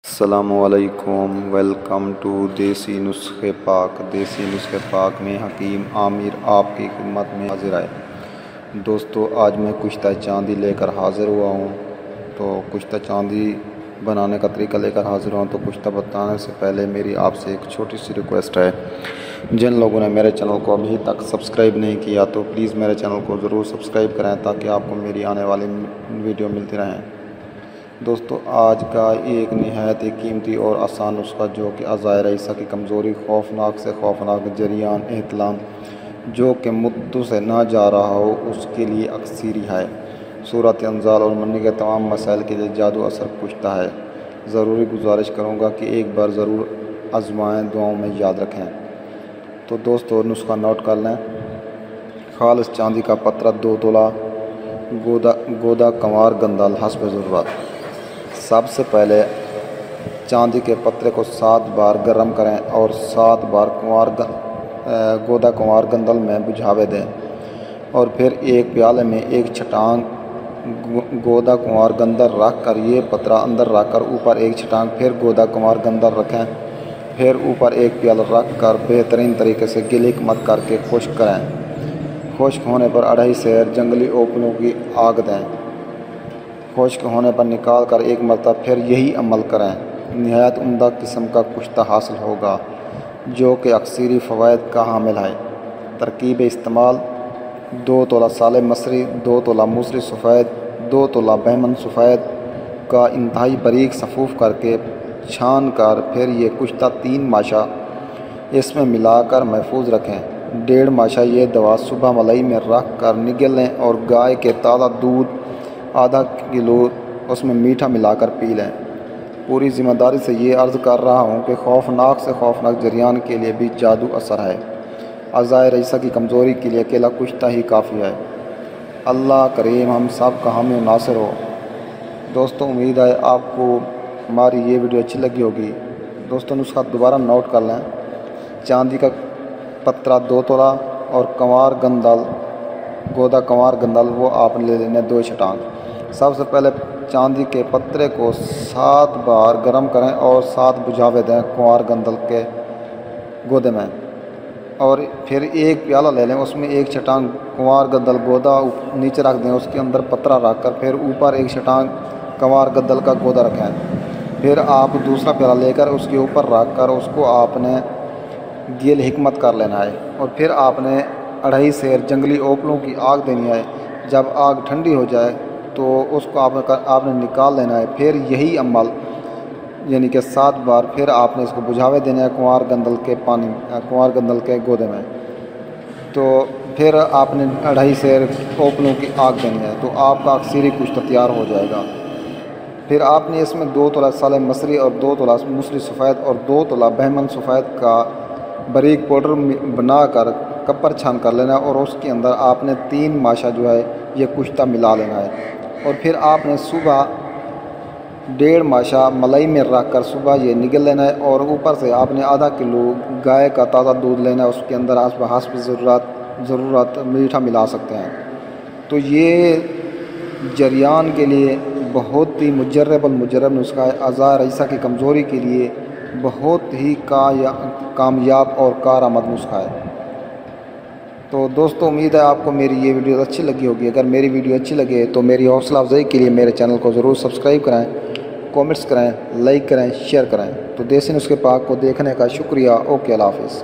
السلام علیکم، welcome to دیسی نسخے پاک۔ دیسی نسخے پاک میں حکیم عامر آپ کی خدمت میں حاضر ہے۔ دوستو، آج میں کشتہ چاندی لے کر حاضر ہوا ہوں۔ تو کشتہ چاندی بنانے کا طریقہ لے کر حاضر ہوا ہوں۔ تو کشتہ بتانے سے پہلے میری آپ سے ایک چھوٹی سی ریکویسٹ ہے، جن لوگوں نے میرے چینل کو ابھی تک سبسکرائب نہیں کیا تو پلیز میرے چینل کو ضرور سبسکرائب کریں تاکہ آپ کو میری آنے والی ویڈیو ملتی رہیں۔ دوستو، آج کا ایک نہایت ہی قیمتی اور آسان نسخہ جو کہ اعضائے رئیسہ کی کمزوری، خوفناک سے خوفناک جریان احتلام جو کہ مدت سے نہ جا رہا ہو، اس کے لیے اکثیری ہے۔ صورت انزال اور منی کے تمام مسائل کے لیے جادو اثر کشتہ ہے۔ ضروری گزارش کروں گا کہ ایک بار ضرور آزمائیں، دعاؤں میں یاد رکھیں۔ تو دوستو، نسخہ نوٹ کر لیں۔ خالص چاندی کا پترہ 2 تولہ، گودا کنوار گندل حسب ضرورت۔ سب سے پہلے چاندی کے پترے کو 7 بار گرم کریں اور 7 بار گودا کنوار گندل میں بجھاوے دیں، اور پھر ایک پیالے میں 1 چھٹانک گودا کنوار گندل رکھ کر یہ پترہ اندر رکھ کر اوپر 1 چھٹانک پھر گودا کنوار گندل رکھیں، پھر اوپر 1 پیالہ رکھ کر بہترین طریقے سے گلک مت کر کے خشک کریں۔ خشک ہونے پر 2.5 سیر جنگلی اوپلوں کی آگ دیں۔ خشک ہونے پر نکال کر 1 مرتبہ پھر یہی عمل کریں۔ نہایت عمدہ قسم کا کشتہ حاصل ہوگا جو کہ اکثیری فوائد کا حامل ہے۔ ترکیب استعمال: 2 تولہ سالے مصری، 2 تولہ موسری سفید، 2 تولہ بہمن سفید کا انتہائی باریک صفوف کر کے چھان کر پھر یہ کشتہ 3 ماشا اس میں ملا کر محفوظ رکھیں۔ 1.5 ماشا یہ دوا صبح ملائی میں رکھ کر نگل لیں اور گائے کے تازہ دودھ ½ کلو اس میں میٹھا ملا کر پی لیں۔ پوری ذمہ داری سے یہ عرض کر رہا ہوں کہ خوفناک سے خوفناک جریان کے لیے بھی جادو اثر ہے۔ اعضائے رئیسہ کی کمزوری کے لیے اکیلا کشتہ ہی کافی ہے۔ اللہ کریم ہم سب کا حامی و ناصر ہو۔ دوستو، امید ہے آپ کو ہماری یہ ویڈیو اچھی لگی ہوگی۔ دوستو، نسخہ دوبارہ نوٹ کر لیں۔ چاندی کا پترہ 2 تولہ اور کنوار گندل، گودا کنوار گندل، وہ آپ نے لے لینے 2 چھٹانک۔ سب سے پہلے چاندی کے پترے کو 7 بار گرم کریں اور 7 بجھاوے دیں کنوار گندل کے گودے میں، اور پھر 1 پیالہ لے لیں، اس میں 1 چھٹانک کنوار گندل گودا نیچے رکھ دیں، اس کے اندر پترہ رکھ کر پھر اوپر 1 چھٹانک کنوار گندل کا گودا رکھیں۔ پھر آپ دوسرا پیالہ لے کر اس کے اوپر رکھ کر اس کو آپ نے گیل حکمت کر لینا ہے، اور پھر آپ نے 2.5 سیر جنگلی اوپلوں کی آگ دینی ہے۔ جب آگ ٹھنڈی ہو جائے تو اس کو آپ نے نکال لینا ہے۔ پھر یہی عمل یعنی کہ 7 بار پھر آپ نے اس کو بجھاوے دینا ہے کنوار گندل کے گودے میں۔ تو پھر آپ نے 2.5 سیر اوپلوں کی آگ دینی ہے، تو آپ کا اکثیری کشتہ تیار ہو جائے گا۔ پھر آپ نے اس میں 2 تولہ سالے مصری اور 2 تولہ موسری سفید اور 2 تولہ بہمن سفید کا باریک پاؤڈر بنا کر کپر چھان کر لینا ہے، اور اس کے اندر آپ نے 3 ماشا جو ہے یہ کشتہ ملا لینا ہے، اور پھر آپ نے صبح 1.5 ماشا ملائی میں رکھ کر صبح یہ نگل لینا ہے، اور اوپر سے آپ نے ½ کلو گائے کا تازہ دودھ لینا ہے، اس کے اندر حسب ضرورت میٹھا ملا سکتے ہیں۔ تو یہ جریان کے لیے بہت ہی مجرب المجرب نسخہ ہے۔ اعضائے رئیسہ کی کمزوری کے لیے بہت ہی کامیاب اور کارآمد نسخہ ہے۔ تو دوستو، امید ہے آپ کو میری یہ ویڈیو اچھی لگی ہوگی۔ اگر میری ویڈیو اچھی لگے تو میری حوصلہ افزائی کے لیے میرے چینل کو ضرور سبسکرائب کریں، کومنٹس کریں، لائک کریں، شیئر کریں۔ تو دیسی نسخے پاک کو دیکھنے کا شکریہ۔ اوکے، اللہ حافظ۔